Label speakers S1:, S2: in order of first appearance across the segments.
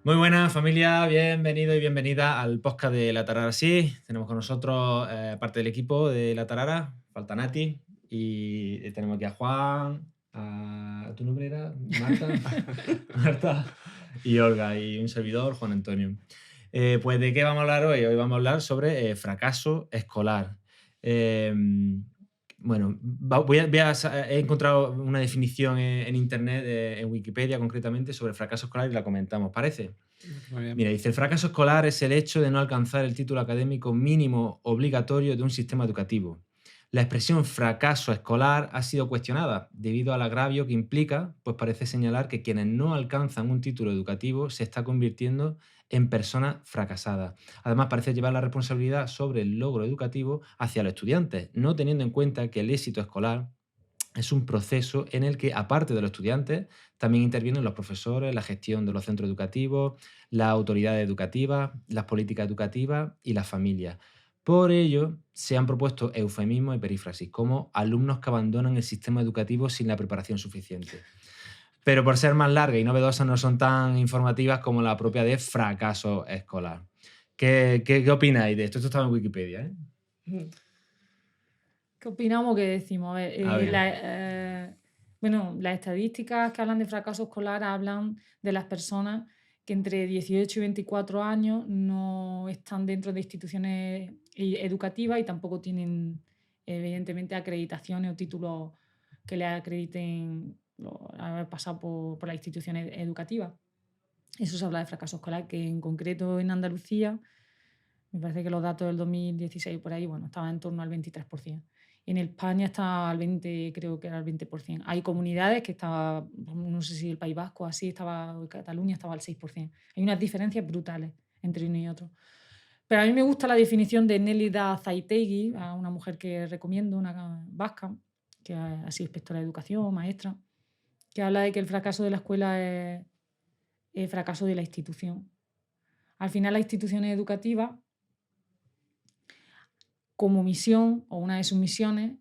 S1: Muy buenas familia, bienvenido y bienvenida al podcast de La Tarara Sí. Tenemos con nosotros, parte del equipo de La Tarara, falta Nati y tenemos aquí a Juan, ¿tu nombre era? Marta, Marta y Olga y un servidor, Juan Antonio. Pues ¿de qué vamos a hablar hoy? Hoy vamos a hablar sobre fracaso escolar. Bueno, he encontrado una definición en internet, en Wikipedia concretamente, sobre fracaso escolar y la comentamos. ¿Parece?
S2: Muy bien.
S1: Mira, dice, el fracaso escolar es el hecho de no alcanzar el título académico mínimo obligatorio de un sistema educativo. La expresión fracaso escolar ha sido cuestionada debido al agravio que implica, pues parece señalar que quienes no alcanzan un título educativo se está convirtiendo en personas fracasadas. Además, parece llevar la responsabilidad sobre el logro educativo hacia los estudiantes, no teniendo en cuenta que el éxito escolar es un proceso en el que, aparte de los estudiantes, también intervienen los profesores, la gestión de los centros educativos, las autoridades educativas, las políticas educativas y las familias. Por ello, se han propuesto eufemismos y perífrasis, como alumnos que abandonan el sistema educativo sin la preparación suficiente. Pero por ser más largas y novedosas, no son tan informativas como la propia de fracaso escolar. ¿Qué opináis de esto? Esto está en Wikipedia, ¿eh?
S2: ¿Qué opinamos? ¿Qué decimos? A ver,
S1: A ver.
S2: bueno, las estadísticas que hablan de fracaso escolar hablan de las personas que entre 18 y 24 años no están dentro de instituciones educativas y tampoco tienen, evidentemente, acreditaciones o títulos que le acrediten haber pasado por las instituciones educativas. Eso se habla de fracaso escolar, que en concreto en Andalucía, me parece que los datos del 2016 por ahí, bueno, estaban en torno al 23%. En España está al 20, creo que era el 20%. Hay comunidades que estaba, no sé si el País Vasco así estaba, o Cataluña estaba al 6%. Hay unas diferencias brutales entre uno y otro. Pero a mí me gusta la definición de Nélida Zaitegui, a una mujer que recomiendo, una vasca, que ha sido inspectora de educación, maestra, que habla de que el fracaso de la escuela es el fracaso de la institución. Al final, las instituciones educativas como misión o una de sus misiones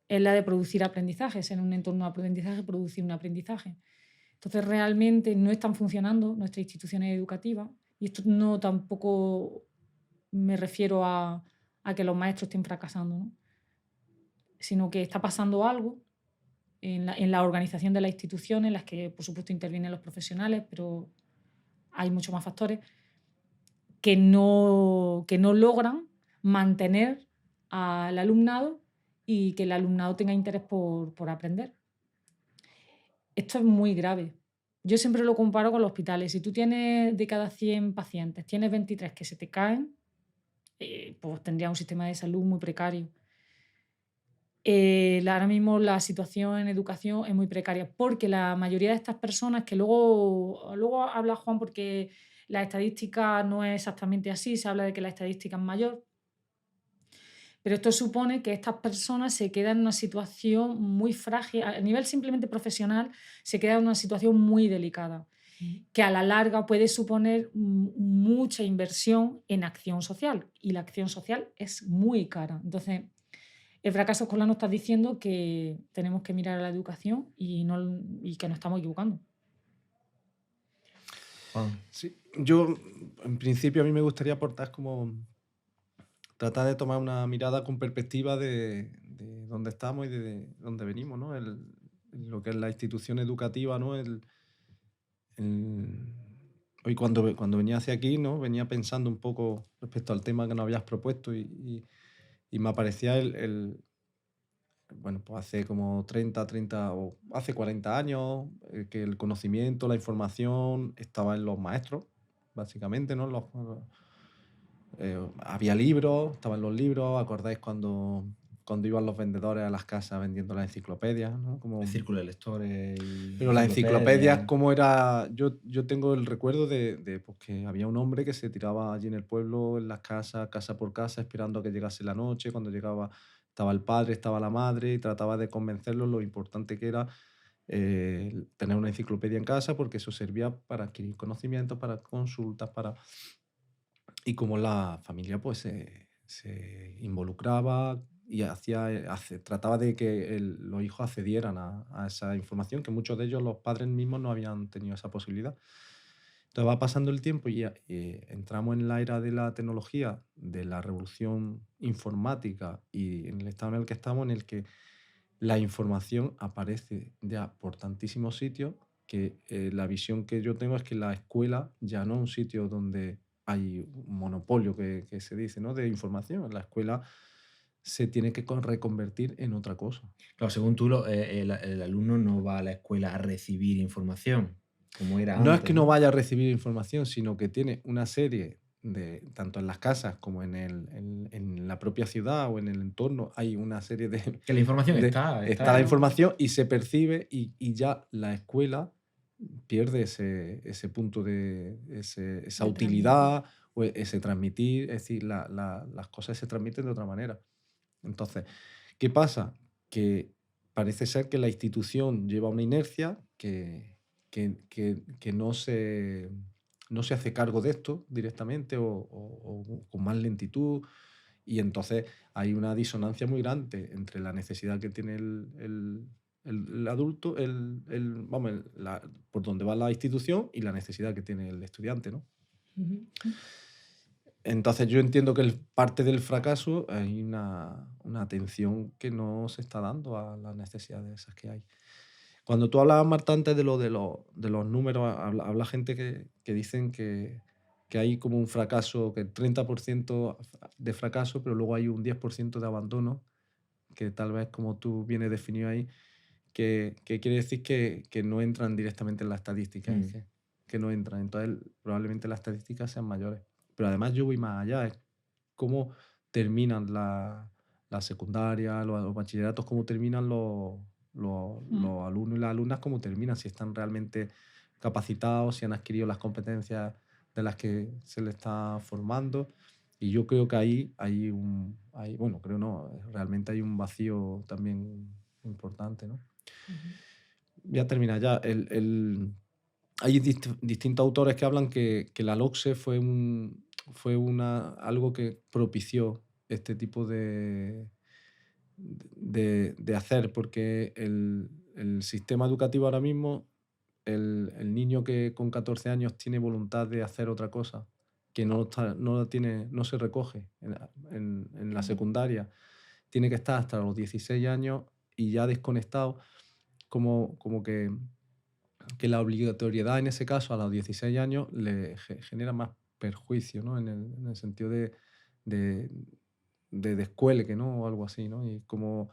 S2: es la de producir aprendizajes, en un entorno de aprendizaje, producir un aprendizaje. Entonces, realmente no están funcionando nuestras instituciones educativas y esto no tampoco me refiero a que los maestros estén fracasando, ¿no? Sino que está pasando algo en la organización de las instituciones, en las que, por supuesto, intervienen los profesionales, pero hay muchos más factores que no logran mantener al alumnado y que el alumnado tenga interés por aprender. Esto es muy grave. Yo siempre lo comparo con los hospitales. Si tú tienes de cada 100 pacientes, tienes 23 que se te caen, pues tendría un sistema de salud muy precario. Ahora mismo la situación en educación es muy precaria porque la mayoría de estas personas que luego habla Juan porque la estadística no es exactamente así, se habla de que la estadística es mayor, pero esto supone que estas personas se quedan en una situación muy frágil, a nivel simplemente profesional, se quedan en una situación muy delicada, que a la larga puede suponer mucha inversión en acción social y la acción social es muy cara. Entonces, el fracaso escolar nos está diciendo que tenemos que mirar a la educación y que nos estamos equivocando.
S1: Juan.
S2: Sí, yo en principio a mí me gustaría aportar como tratar de tomar una mirada con perspectiva de dónde estamos y de dónde venimos, ¿no? Lo que es la institución educativa, ¿no? El- Hoy cuando venía hacia aquí, ¿no? Venía pensando un poco respecto al tema que nos habías propuesto y me aparecía bueno, pues hace como 30 o hace 40 años, que el conocimiento, la información estaba en los maestros, básicamente, ¿no? Había libros, estaban los libros, ¿acordáis cuando iban los vendedores a las casas vendiendo las enciclopedias, ¿no?
S1: El círculo de lectores y
S2: Pero las enciclopedias,
S1: enciclopedias.
S2: ¿cómo era? Yo tengo el recuerdo de pues, que había un hombre que se tiraba allí en el pueblo, en las casas, casa por casa, esperando a que llegase la noche. Cuando llegaba, estaba el padre, estaba la madre, y trataba de convencerlos lo importante que era tener una enciclopedia en casa, porque eso servía para adquirir conocimientos, para consultas, para... Y como la familia pues se involucraba y trataba de que los hijos accedieran a esa información, que muchos de ellos, los padres mismos, no habían tenido esa posibilidad.
S3: Entonces va pasando el tiempo y entramos en la era de la tecnología, de la revolución informática y en el estado en el que estamos, en el que la información aparece ya por tantísimos sitios que la visión que yo tengo es que la escuela ya no es un sitio donde hay un monopolio que se dice, ¿no? De información. La escuela se tiene que reconvertir en otra cosa.
S1: Claro, según tú, el alumno no va a la escuela a recibir información, como era
S3: No es que
S1: antes,
S3: no
S1: ¿no?
S3: vaya a recibir información, sino que tiene una serie de, tanto en las casas como en la propia ciudad o en el entorno, hay una serie de,
S1: Que la información
S3: está la
S1: está.
S2: Claro.
S3: información y se percibe y ya la escuela pierde ese punto esa
S2: De transmitir.
S3: utilidad o ese transmitir, es decir, las cosas se transmiten de otra manera. Entonces, ¿qué pasa? Que parece ser que la institución lleva una inercia que no se hace cargo de esto directamente o con más lentitud y entonces hay una disonancia muy grande entre la necesidad que tiene el adulto, vamos, por donde va la institución y la necesidad que tiene el estudiante, ¿no?
S2: Ujú.
S3: Entonces yo entiendo que parte del fracaso hay una atención que no se está dando a las necesidades esas que hay. Cuando tú hablabas, Marta, antes de los números, habla gente que dicen que hay como un fracaso, que el 30% de fracaso, pero luego hay un 10% de abandono, que tal vez como tú vienes definido ahí, que quiere decir que no entran directamente en la estadística, es
S1: Mm.
S3: que no entran. Entonces probablemente las estadísticas sean mayores. Pero además yo voy más allá, es cómo terminan la secundaria, los bachilleratos, cómo terminan
S2: Mm.
S3: los alumnos y las alumnas, cómo terminan, si están realmente capacitados, si han adquirido las competencias de las que se les está formando. Y yo creo que ahí bueno, creo no, realmente hay un vacío también importante, ¿no?
S2: Ujú.
S3: Ya termina ya. Hay distintos autores que hablan que la LOCSE fue algo que propició este tipo de hacer, porque el sistema educativo ahora mismo, el niño que con 14 años tiene voluntad de hacer otra cosa, que no la tiene, no se recoge en la
S2: Claro.
S3: secundaria, tiene que estar hasta los 16 años y ya desconectado, como que la obligatoriedad en ese caso a los 16 años le genera más perjuicio, ¿no? En el sentido de, de descuelgue, ¿no? O algo así, ¿no? Y como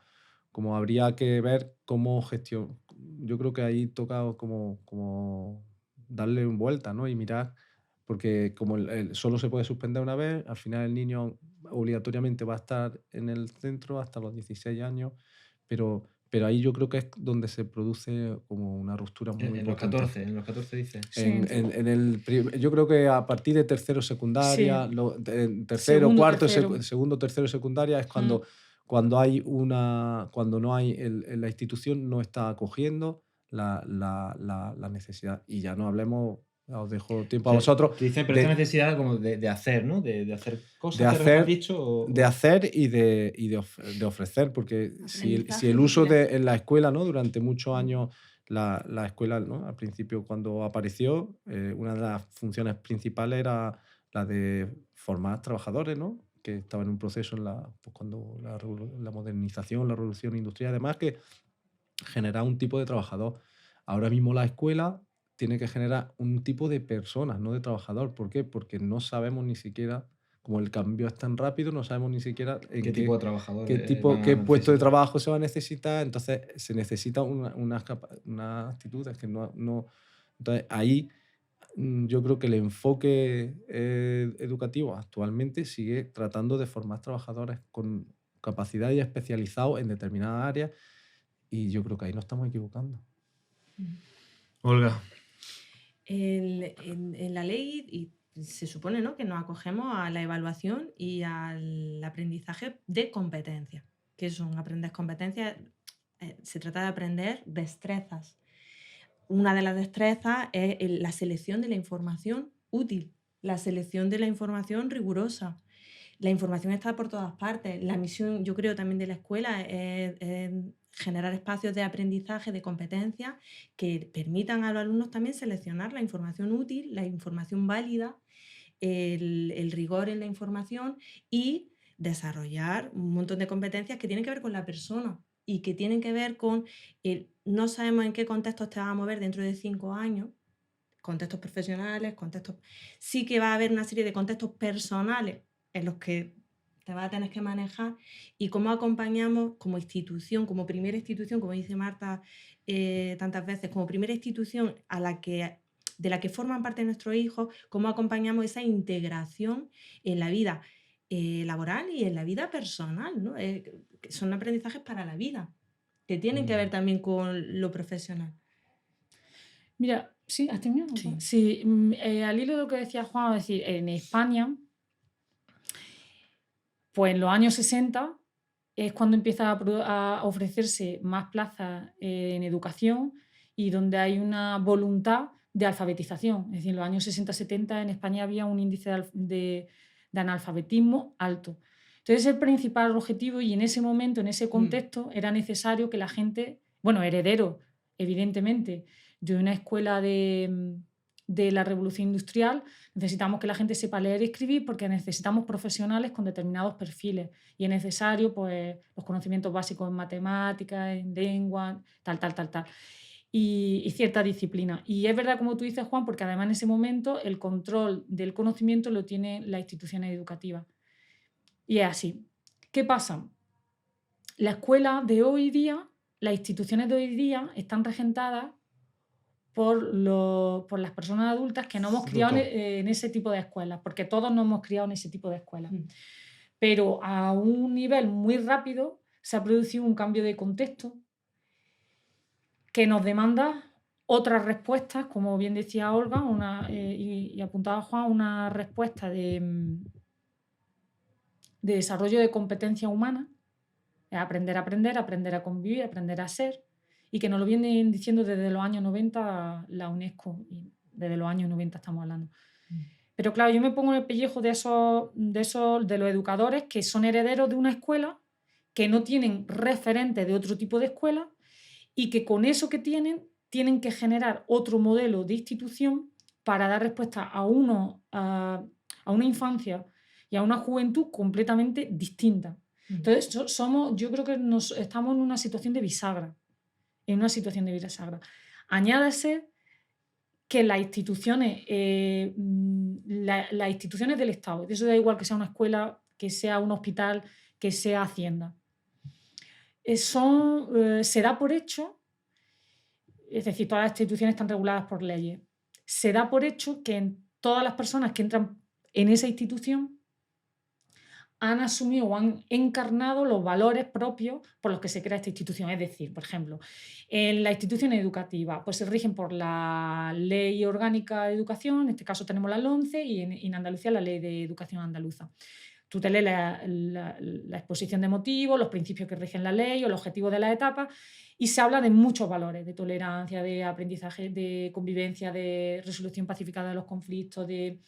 S3: habría que ver cómo gestión. Yo creo que ahí toca como darle una vuelta, ¿no? Y mirar, porque como solo se puede suspender una vez, al final el niño obligatoriamente va a estar en el centro hasta los 16 años, pero ahí yo creo que es donde se produce como una ruptura muy
S1: En los
S3: importante.
S1: 14, en los 14 dices.
S2: Sí,
S3: Yo creo que a partir de tercero
S2: sí,
S3: secundaria, tercero,
S2: segundo,
S3: cuarto,
S2: tercero.
S3: segundo, tercero secundaria es
S2: Mm.
S3: cuando no hay, la institución no está acogiendo la necesidad. Y ya no hablemos, os dejo
S1: O
S3: tiempo a
S1: sea,
S3: vosotros,
S1: tú dices, pero esta
S3: de,
S1: necesidad como de hacer, ¿no? De hacer
S3: de
S1: cosas, ¿te has
S3: hacer,
S1: dicho?
S3: de hacer y de ofrecer, porque si el
S2: Aprendizaje y
S3: uso
S2: creación.
S3: en la escuela, ¿no? Durante muchos
S2: Mm.
S3: años, la escuela, ¿no? Al principio, cuando apareció, una de las funciones principales era la de formar trabajadores, ¿no? Que estaba en un proceso pues cuando la modernización, la revolución industrial, además, que generar un tipo de trabajador. Ahora mismo la escuela tiene que generar un tipo de personas, no de trabajador. ¿Por qué? Porque no sabemos ni siquiera, como el cambio es tan rápido, no sabemos ni siquiera en
S1: ¿Qué tipo
S3: qué,
S1: de trabajadores
S3: qué tipo,
S1: van a
S3: qué puesto de
S1: necesitar?
S3: trabajo se va a necesitar. Entonces se necesita unas actitudes que no. Entonces ahí yo creo que el enfoque educativo actualmente sigue tratando de formar trabajadores con capacidades especializados en determinadas áreas y yo creo que ahí nos estamos equivocando.
S2: Mm.
S1: Olga,
S4: En la ley se supone, ¿no?, que nos acogemos a la evaluación y al aprendizaje de competencias. ¿Qué son aprender competencias? Se trata de aprender destrezas. Una de las destrezas es la selección de la información útil, la selección de la información rigurosa. la información está por todas partes. La misión, yo creo, también de la escuela es generar espacios de aprendizaje, de competencias que permitan a los alumnos también seleccionar la información útil, la información válida, el rigor en la información y desarrollar un montón de competencias que tienen que ver con la persona y que tienen que ver con no sabemos en qué contextos te vas a mover dentro de 5 años, contextos profesionales, contextos... Sí que va a haber una serie de contextos personales en los que te vas a tener que manejar y cómo acompañamos como institución, como primera institución, como dice Marta tantas veces, como primera institución de la que forman parte nuestros hijos, cómo acompañamos esa integración en la vida laboral y en la vida personal, ¿no? Que son aprendizajes para la vida, que tienen que ver también con lo profesional.
S2: Mira, ¿sí? ¿Has terminado?
S4: Sí.
S2: Sí, al hilo de lo que decía Juan, es decir, en España, pues en los años 60 es cuando empieza a ofrecerse más plazas en educación y donde hay una voluntad de alfabetización. Es decir, en los años 60-70 en España había un índice de analfabetismo alto. Entonces, el principal objetivo, y en ese momento, en ese contexto, era necesario que la gente, bueno, heredero, evidentemente, de una escuela de la revolución industrial, necesitamos que la gente sepa leer y escribir porque necesitamos profesionales con determinados perfiles y es necesario pues, los conocimientos básicos en matemáticas, en lengua, tal, y cierta disciplina. Y es verdad, como tú dices, Juan, porque además en ese momento el control del conocimiento lo tienen las instituciones educativas. Y es así. ¿Qué pasa? La escuela de hoy día, las instituciones de hoy día están regentadas por las personas adultas que no hemos criado en ese tipo de escuelas, porque todos no hemos criado en ese tipo de escuelas. Pero a un nivel muy rápido se ha producido un cambio de contexto que nos demanda otras respuestas, como bien decía Olga y apuntaba Juan, una respuesta de desarrollo de competencia humana, aprender a aprender, aprender a convivir, aprender a ser, y que nos lo vienen diciendo desde los años 90 la UNESCO, y desde los años 90 estamos hablando. Pero claro, yo me pongo en el pellejo de los educadores que son herederos de una escuela, que no tienen referentes de otro tipo de escuela y que con eso que tienen que generar otro modelo de institución para dar respuesta a una infancia y a una juventud completamente distinta. Entonces, yo creo que estamos en una situación de bisagra. Añádase que las instituciones del Estado, eso da igual que sea una escuela, que sea un hospital, que sea Hacienda, se da por hecho, es decir, todas las instituciones están reguladas por leyes, se da por hecho que todas las personas que entran en esa institución han asumido o han encarnado los valores propios por los que se crea esta institución. Es decir, por ejemplo, en las instituciones educativas pues se rigen por la Ley Orgánica de Educación, en este caso tenemos la LOMCE, y en Andalucía la Ley de Educación Andaluza. Tú te lees la exposición de motivos, los principios que rigen la ley o los objetivos de la etapa y se habla de muchos valores, de tolerancia, de aprendizaje, de convivencia, de resolución pacificada de los conflictos, de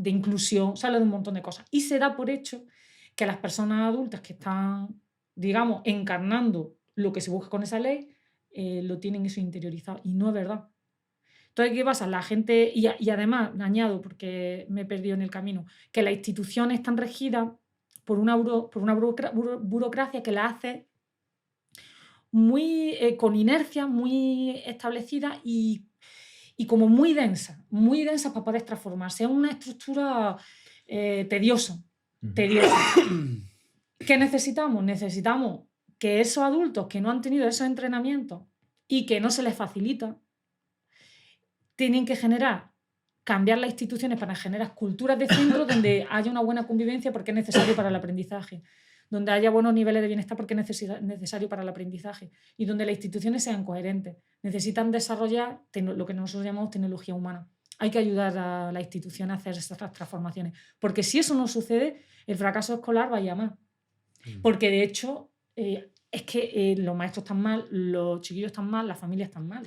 S2: inclusión, se habla de un montón de cosas. Y se da por hecho que las personas adultas que están, digamos, encarnando lo que se busca con esa ley, lo tienen eso interiorizado. Y no es verdad. Entonces, ¿qué pasa? La gente, y además, añado, porque me he perdido en el camino, que las instituciones están regidas por una burocracia que la hace muy con inercia, muy establecida y como muy densa para poder transformarse. Es una estructura tediosa. ¿Qué necesitamos? Necesitamos que esos adultos que no han tenido esos entrenamientos y que no se les facilita, tienen que cambiar las instituciones para generar culturas de centro donde haya una buena convivencia porque es necesario para el aprendizaje, donde haya buenos niveles de bienestar porque es necesario para el aprendizaje y donde las instituciones sean coherentes. Necesitan desarrollar lo que nosotros llamamos tecnología humana. Hay que ayudar a la institución a hacer esas transformaciones, porque si eso no sucede, el fracaso escolar va a llamar. Porque de hecho es que los maestros están mal, los chiquillos están mal, las familias están mal.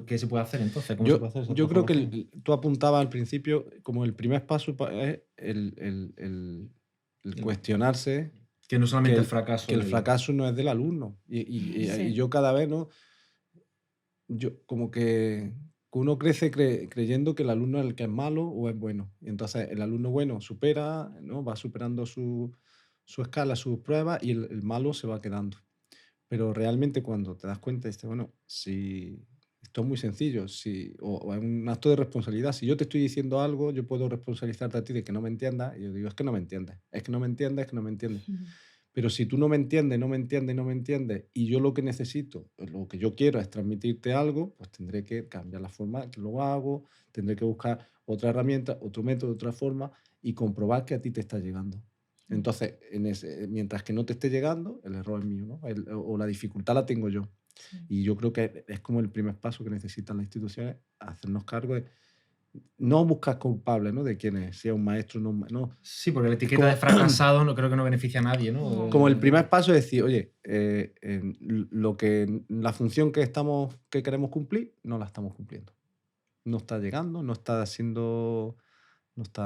S1: ¿Qué se puede hacer entonces? ¿Cómo se puede hacer esa
S3: Yo creo que
S1: transformación?
S3: tú apuntabas al principio como el primer paso es el
S1: El-
S3: cuestionarse
S1: Que no
S3: que
S1: solamente el
S3: el,
S1: fracaso
S3: que el
S1: del...
S3: fracaso no es del alumno. Y
S2: Sí.
S3: yo cada vez, ¿no? Yo como que uno crece creyendo que el alumno es el que es malo o es bueno. Y entonces el alumno bueno supera, ¿no? Va superando su escala, sus pruebas y el malo se va quedando. Pero realmente cuando te das cuenta, dices, bueno, si esto es muy sencillo, o es un acto de responsabilidad. Si yo te estoy diciendo algo, yo puedo responsabilizarte a ti de que no me entiendas. Y yo digo, es que no me entiendes, es que no me entiendes, es que no me entiendes.
S2: Ujú.
S3: Pero si tú no me entiendes, no me entiendes, no me entiendes, y yo lo que necesito, lo que yo quiero es transmitirte algo, pues tendré que cambiar la forma que lo hago, tendré que buscar otra herramienta, otro método, otra forma, y comprobar que a ti te está llegando. Entonces, mientras que no te esté llegando, el error es mío, ¿no? O la dificultad la tengo yo.
S2: Sí.
S3: Y yo creo que es como el primer paso que necesitan las instituciones, hacernos cargo de no buscar culpables, ¿no? De quién es, si es un maestro o no. No.
S1: Sí, porque la etiqueta de fracasado no creo que no beneficia a nadie, ¿no?
S2: No.
S3: Como el primer paso es decir, oye, la función que queremos cumplir, no la estamos cumpliendo. No está llegando,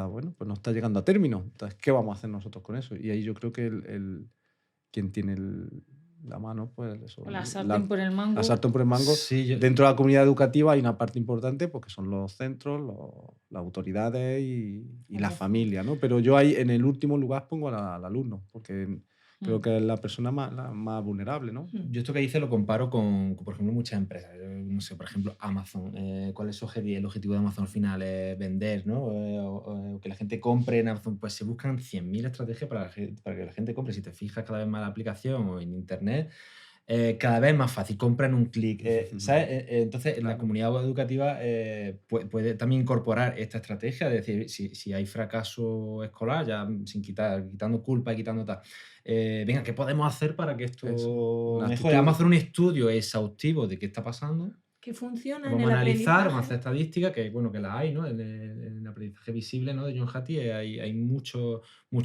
S3: bueno, pues no está llegando a término. Entonces, ¿qué vamos a hacer nosotros con eso? Y ahí yo creo que quien tiene la mano, pues eso,
S2: O la sartén por el mango.
S3: la sartén por el mango.
S1: Sí,
S3: Dentro de la comunidad educativa hay una parte importante porque son los centros, las autoridades y la
S2: Correcto.
S3: familia, ¿no? Pero yo ahí en el último lugar pongo al alumno, porque creo
S2: Mm.
S3: que es la persona la más vulnerable, ¿no?
S1: Yo esto que dice lo comparo con, por ejemplo, muchas empresas. No sé, por ejemplo, Amazon. ¿Cuál es el objetivo de Amazon al final? Es vender, ¿no? O que la gente compre en Amazon. Pues se buscan 100.000 estrategias para que la gente compre. Si te fijas cada vez más en la aplicación o en Internet, cada vez más fácil, compra en un clic, ¿sabes? Entonces, la
S3: Claro.
S1: comunidad educativa puede también incorporar esta estrategia, es decir, si hay fracaso escolar, ya quitando culpa y quitando tal, venga, ¿qué podemos hacer para que esto
S3: Una
S1: mejore?
S3: actitud-
S1: Vamos a hacer un estudio exhaustivo de qué está pasando,
S4: Que funciona en
S1: vamos
S4: el
S1: a analizar, vamos a
S4: aprendizaje.
S1: hacer estadísticas, que bueno, que las hay, ¿no? En el aprendizaje visible, ¿no? De John Hattie hay mucho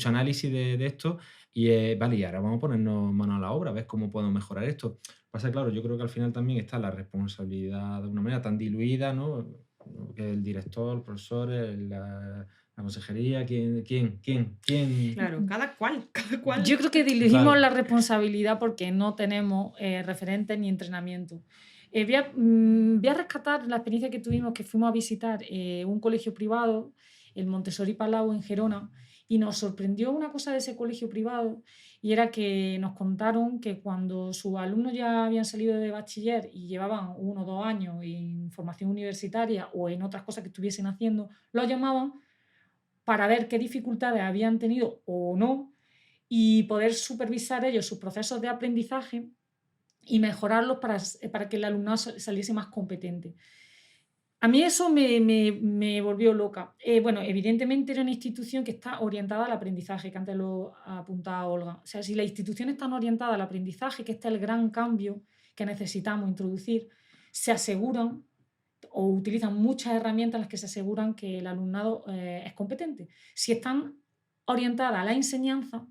S1: análisis de esto y vale, y ahora vamos a ponernos manos a la obra, a ver cómo podemos mejorar esto. Pasa, claro, yo creo que al final también está la responsabilidad de una manera tan diluida, ¿no? Que el director, el profesor, la consejería, ¿quién?
S4: Claro, cada cual.
S2: Yo creo que dirigimos
S1: Claro.
S2: la responsabilidad porque no tenemos referentes ni entrenamiento. Voy a rescatar la experiencia que tuvimos, que fuimos a visitar un colegio privado, el Montessori Palau en Gerona, y nos sorprendió una cosa de ese colegio privado, y era que nos contaron que cuando sus alumnos ya habían salido de bachiller y llevaban 1 o 2 años en formación universitaria o en otras cosas que estuviesen haciendo, los llamaban para ver qué dificultades habían tenido o no y poder supervisar ellos sus procesos de aprendizaje y mejorarlos para que el alumnado saliese más competente. A mí eso me volvió loca. Bueno, evidentemente era una institución que está orientada al aprendizaje, que antes lo apuntaba Olga. O sea, si las instituciones están orientadas al aprendizaje, que este es el gran cambio que necesitamos introducir, se aseguran o utilizan muchas herramientas en las que se aseguran que el alumnado es competente. Si están orientadas a la enseñanza,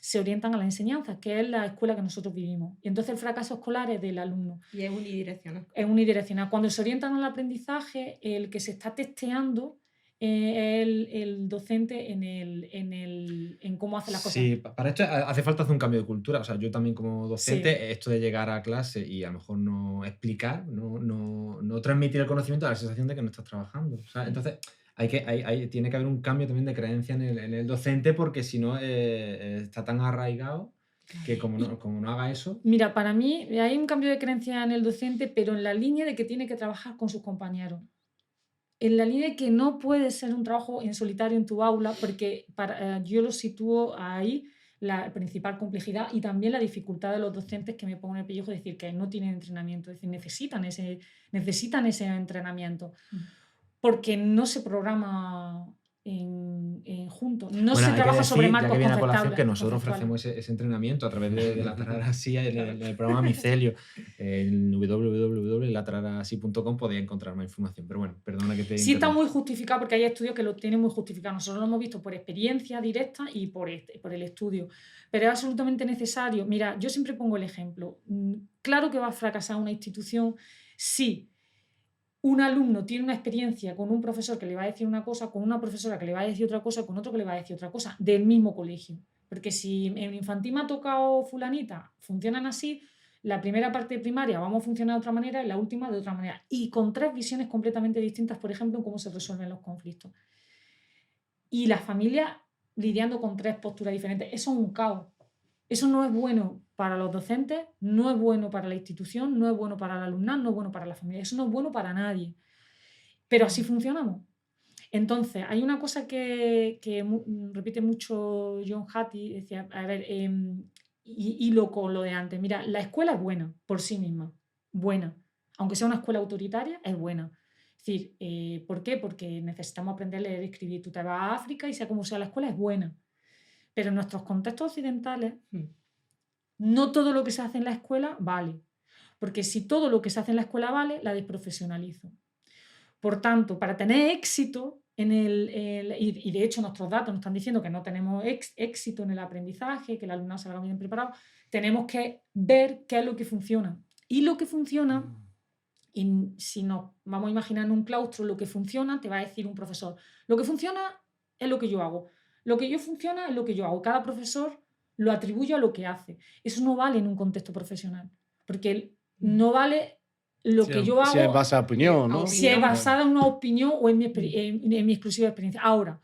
S2: se orientan a la enseñanza, que es la escuela que nosotros vivimos. Y entonces el fracaso escolar es del alumno.
S4: Y es unidireccional.
S2: Es unidireccional. Cuando se orientan al aprendizaje, el que se está testeando es el docente en cómo hace las cosas.
S1: Sí, para esto hace falta hacer un cambio de cultura. O sea, yo también como docente,
S2: Sí.
S1: esto de llegar a clase y a lo mejor no explicar, no transmitir el conocimiento, da la sensación de que no estás trabajando. O sea, entonces, tiene que haber un cambio también de creencia en el docente porque si no, está tan arraigado que como no haga eso...
S2: Mira, para mí hay un cambio de creencia en el docente, pero en la línea de que tiene que trabajar con sus compañeros. En la línea de que no puede ser un trabajo en solitario en tu aula, porque yo lo sitúo ahí la principal complejidad y también la dificultad de los docentes que me pongo en el pellejo de decir que no tienen entrenamiento, es decir, necesitan ese entrenamiento, porque no se programa juntos, no se
S1: Bueno, hay que
S2: trabaja sobre
S1: decir, ya
S2: marcos
S1: que viene a colación, que nosotros
S2: conceptuales.
S1: ofrecemos ese entrenamiento a través de la Tararasí en el programa Micelio. En www.latararasí.com podéis encontrar más información. Pero bueno, perdona que te
S2: Sí está
S1: interrumpa.
S2: muy justificado porque hay estudios que lo tienen muy justificado. Nosotros lo hemos visto por experiencia directa y por el estudio. Pero es absolutamente necesario. Mira, yo siempre pongo el ejemplo. Claro que va a fracasar una institución Si un alumno tiene una experiencia con un profesor que le va a decir una cosa, con una profesora que le va a decir otra cosa, con otro que le va a decir otra cosa, del mismo colegio. Porque si en infantil me ha tocado fulanita, funcionan así, la primera parte de primaria vamos a funcionar de otra manera y la última de otra manera. Y con 3 visiones completamente distintas, por ejemplo, en cómo se resuelven los conflictos. Y las familias lidiando con 3 posturas diferentes. Eso es un caos. Eso no es bueno para los docentes, no es bueno para la institución, no es bueno para el alumnado, no es bueno para la familia. Eso no es bueno para nadie. Pero así funcionamos. Entonces, hay una cosa que repite mucho John Hattie, decía, a ver, hilo con lo de antes. Mira, la escuela es buena por sí misma, buena. Aunque sea una escuela autoritaria, es buena. Es decir, ¿por qué? Porque necesitamos aprender a leer y escribir. Tú te vas a África y sea como sea, la escuela es buena. Pero en nuestros contextos occidentales, no todo lo que se hace en la escuela vale. Porque si todo lo que se hace en la escuela vale, la desprofesionalizo. Por tanto, para tener éxito y de hecho nuestros datos nos están diciendo que no tenemos éxito en el aprendizaje, que el alumnado salga bien preparado, tenemos que ver qué es lo que funciona. Y lo que funciona, y si nos vamos a imaginar en un claustro, lo que funciona, te va a decir un profesor, lo que funciona es lo que yo hago, lo que yo funciona es lo que yo hago. Cada profesor lo atribuye a lo que hace. Eso no vale en un contexto profesional, porque no vale lo que yo hago.
S3: Si es base a opinión, ¿no?
S2: Si es basada en una opinión o en mi exclusiva experiencia. Ahora,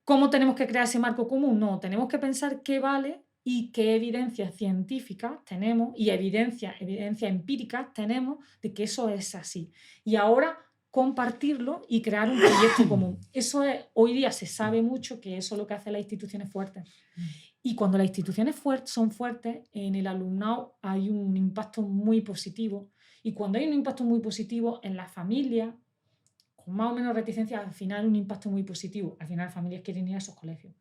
S2: ¿cómo tenemos que crear ese marco común? No, tenemos que pensar qué vale y qué evidencias científicas tenemos y evidencias empíricas tenemos de que eso es así. Y ahora compartirlo y crear un proyecto común. Eso es, hoy día se sabe mucho que eso es lo que hacen las instituciones fuertes. Y cuando las instituciones son fuertes, en el alumnado hay un impacto muy positivo. Y cuando hay un impacto muy positivo en las familias, con más o menos reticencia, al final un impacto muy positivo. Al final las familias quieren ir a esos colegios.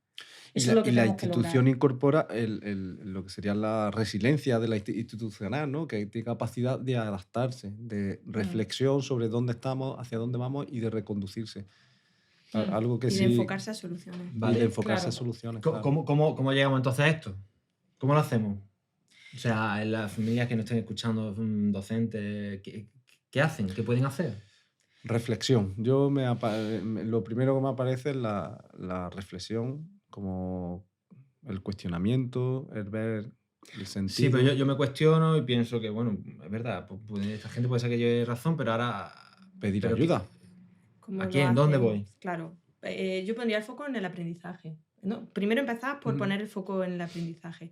S2: Eso es lo que
S3: la
S2: tenemos que lograr.
S3: institución incorpora lo que sería la resiliencia de la institucional, ¿no? Que tiene capacidad de adaptarse, de reflexión sobre dónde estamos, hacia dónde vamos y de reconducirse. Algo que
S4: y
S3: sí...
S4: de enfocarse a soluciones.
S3: Y de enfocarse
S2: claro.
S3: a soluciones.
S1: ¿Cómo llegamos entonces a esto? ¿Cómo lo hacemos? O sea, en las familias que nos estén escuchando, docentes, ¿qué hacen? ¿Qué pueden hacer?
S3: Reflexión. Lo primero que me aparece es la reflexión, como el cuestionamiento, el ver el sentido.
S1: Sí, pero yo me cuestiono y pienso que, bueno, es verdad, esta gente puede ser que lleve razón, pero ahora...
S3: Pedir ayuda.
S4: ¿Cómo
S1: ¿A
S4: lo
S1: quién? ¿Dónde
S4: hacen?
S1: voy?
S4: Claro, yo pondría el foco en el aprendizaje, ¿no? Primero empezar por poner el foco en el aprendizaje.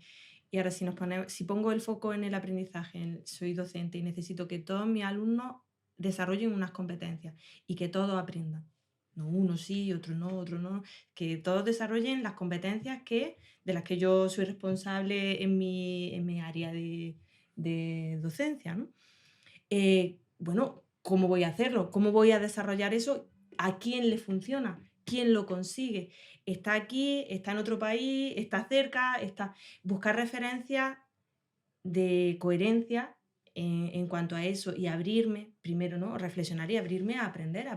S4: Y ahora si pongo el foco en el aprendizaje, soy docente y necesito que todos mis alumnos desarrollen unas competencias y que todos aprendan. No uno sí, otro no, que todos desarrollen las competencias de las que yo soy responsable en mi área de docencia, ¿no? Bueno, ¿cómo voy a hacerlo? ¿Cómo voy a desarrollar eso? ¿A quién le funciona? ¿Quién lo consigue? ¿Está aquí? ¿Está en otro país? ¿Está cerca? Buscar referencias de coherencia en cuanto a eso y abrirme, primero, ¿no? Reflexionar y abrirme a aprender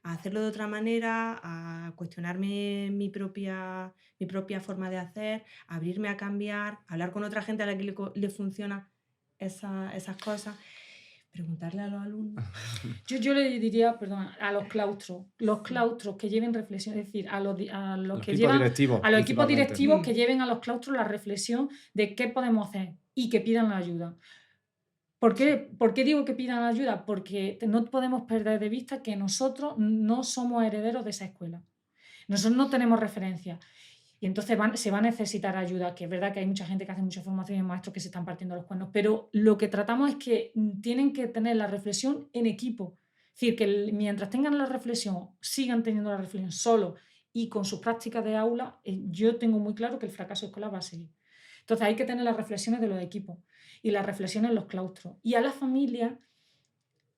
S4: a hacerlo de otra manera, a cuestionarme mi propia forma de hacer, abrirme a cambiar, hablar con otra gente a la que le funciona esas cosas. Preguntarle a los alumnos.
S2: Yo le diría, perdón, a los claustros que lleven reflexión, es decir, a los que llevan, a los equipos directivos que lleven a los claustros la reflexión de qué podemos hacer y que pidan la ayuda. ¿Por qué digo que pidan la ayuda? Porque no podemos perder de vista que nosotros no somos herederos de esa escuela. Nosotros no tenemos referencia. Y entonces se va a necesitar ayuda, que es verdad que hay mucha gente que hace mucha formación y maestros que se están partiendo los cuernos, pero lo que tratamos es que tienen que tener la reflexión en equipo. Es decir, que mientras tengan la reflexión, sigan teniendo la reflexión solo y con sus prácticas de aula, yo tengo muy claro que el fracaso escolar va a seguir. Entonces hay que tener las reflexiones de los equipos y las reflexiones en los claustros. Y a las familias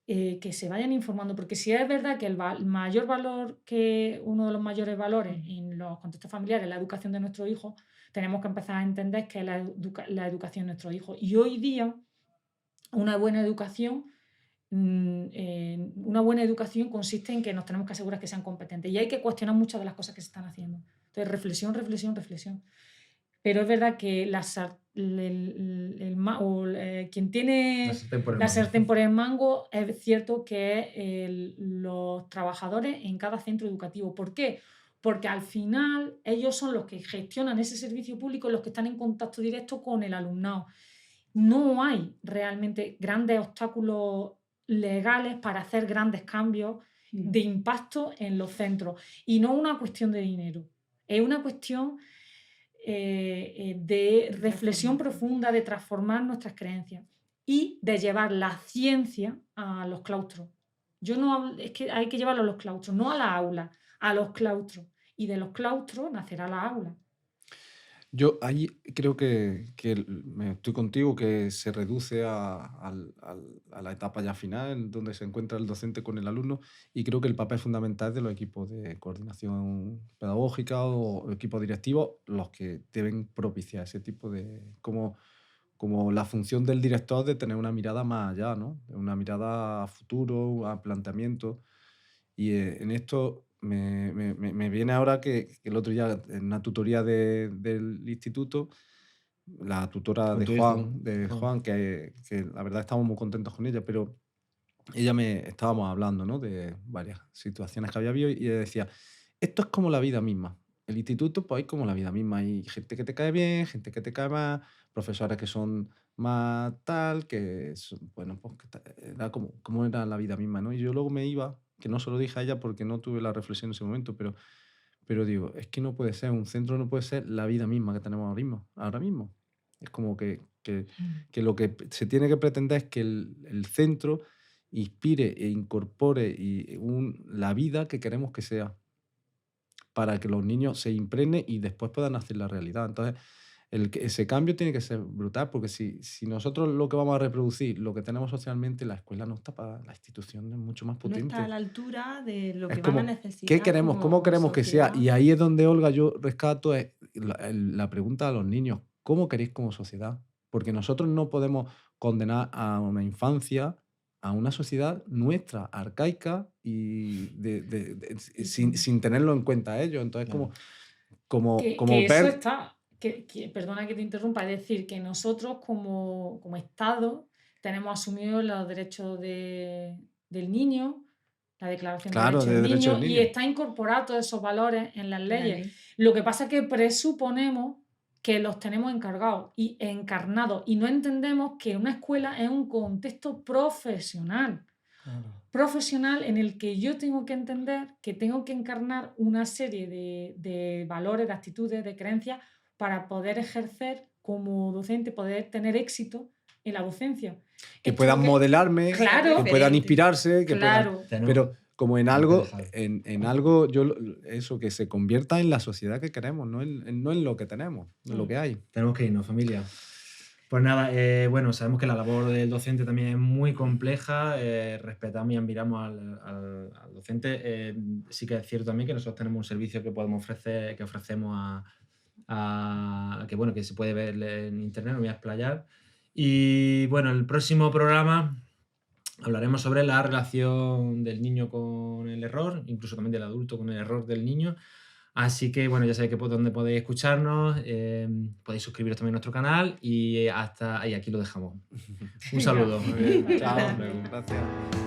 S2: que se vayan informando, porque si es verdad que el mayor valor, que uno de los mayores valores en los contextos familiares es la educación de nuestros hijos, tenemos que empezar a entender que es la educación de nuestros hijos. Y hoy día una buena educación consiste en que nos tenemos que asegurar que sean competentes y hay que cuestionar muchas de las cosas que se están haciendo. Entonces, reflexión. pero es verdad que quien tiene la sartén por el mango es cierto que es los trabajadores en cada centro educativo. ¿Por qué? Porque al final ellos son los que gestionan ese servicio público, los que están en contacto directo con el alumnado. No hay realmente grandes obstáculos legales para hacer grandes cambios de impacto en los centros. Y no es una cuestión de dinero, es una cuestión de reflexión profunda, de transformar nuestras creencias y de llevar la ciencia a los claustros. Es que hay que llevarlo a los claustros, no a la aula, a los claustros. Y de los claustros nacerá la aula.
S3: Yo ahí creo que estoy contigo, que se reduce a la etapa ya final, en donde se encuentra el docente con el alumno, y creo que el papel fundamental es de los equipos de coordinación pedagógica o equipos directivos, los que deben propiciar ese tipo de... Como la función del director de tener una mirada más allá, ¿no? Una mirada a futuro, a planteamiento. Y en esto me viene ahora que el otro día en una tutoría del instituto, la tutora
S1: Con
S3: de
S1: tu hijo,
S3: Juan, que la verdad estamos muy contentos con ella, pero estábamos hablando, ¿no? De varias situaciones que había habido y ella decía, esto es como la vida misma. El instituto, pues, es como la vida misma. Hay gente que te cae bien, gente que te cae mal, profesores que son más tal, bueno, pues era como era la vida misma, ¿no? Y yo luego me iba, que no se lo dije a ella porque no tuve la reflexión en ese momento, pero digo, es que no puede ser, un centro no puede ser la vida misma que tenemos ahora mismo. Es como que lo que se tiene que pretender es que el centro inspire e incorpore la vida que queremos que sea, para que los niños se impregnen y después puedan hacer la realidad. Entonces, ese cambio tiene que ser brutal, porque si nosotros lo que vamos a reproducir, lo que tenemos socialmente, la escuela no está para la institución, es mucho más
S4: No
S3: potente.
S4: está a la altura de lo
S3: Es
S4: que van a
S3: como,
S4: necesitar.
S3: ¿qué queremos? ¿Cómo
S4: como
S3: queremos que sea?
S4: sociedad.
S3: Y ahí es donde, Olga, yo rescato la pregunta a los niños, ¿cómo queréis como sociedad? Porque nosotros no podemos condenar a una infancia, a una sociedad nuestra, arcaica y sin tenerlo en cuenta a ellos. Entonces,
S1: Claro.
S2: Que eso
S3: ver...
S2: está, perdona que te interrumpa, es decir, que nosotros como Estado tenemos asumidos los derechos del niño, la Declaración
S3: Claro,
S2: de
S3: de
S2: Derechos
S3: derechos
S2: del
S3: del
S2: Niño, y
S3: niño.
S2: está incorporado todos esos valores en las
S4: La
S2: leyes.
S4: ley.
S2: Lo que pasa es que presuponemos que los tenemos encargados y encarnados y no entendemos que una escuela es un contexto profesional. Profesional en el que yo tengo que entender que tengo que encarnar una serie de valores, de actitudes, de creencias para poder ejercer como docente, poder tener éxito en la docencia.
S3: Que
S2: Esto
S3: puedan
S2: lo
S3: modelarme,
S2: Claro.
S3: que puedan inspirarse, que
S2: Claro.
S3: puedan... Pero como en algo,
S1: dejar.
S3: en algo, eso, que se convierta en la sociedad que queremos, no en lo que tenemos, en lo que hay.
S1: Tenemos que irnos, familia. Pues nada, bueno, sabemos que la labor del docente también es muy compleja, respetamos y admiramos al docente. Sí que es cierto también que nosotros tenemos un servicio que podemos ofrecer, que ofrecemos que bueno, que se puede ver en internet, no voy a explayar. Y bueno, el próximo programa hablaremos sobre la relación del niño con el error, incluso también del adulto con el error del niño. Así que, bueno, ya sabéis que por dónde podéis escucharnos, podéis suscribiros también a nuestro canal y aquí lo dejamos. Un saludo.
S3: Chao, gracias.